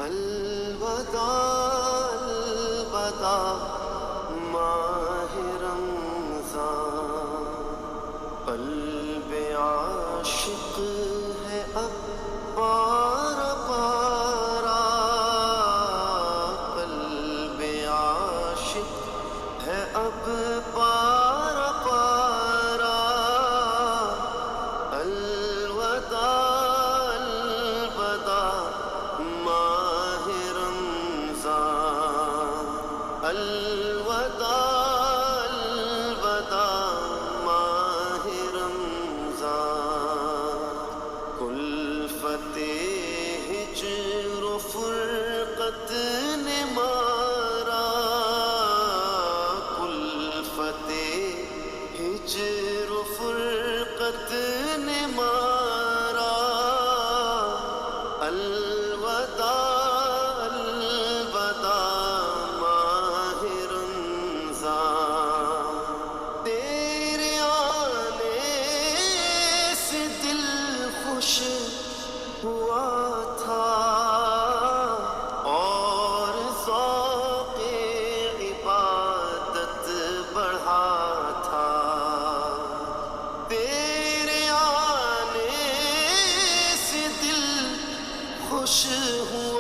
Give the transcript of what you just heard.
الوداع الوداع ماہ رمضان، قلب عاشق ہے اب پارا پارا، قلب عاشق ہے اب پارا پارا، الوداع الوداع ماہ رمضان، الوداع الوداع ماہ رمضان، کلفت ہجر و فرقت نے مارا، کلفت ہجر و فرقت نے مارا، الوداع الوداع ماہ رمضان، تیرے آنے سے دل خوش ہوا تھا اور ذوق عبادت بڑھا تھا، تیرے آنے سے دل خوش ہوا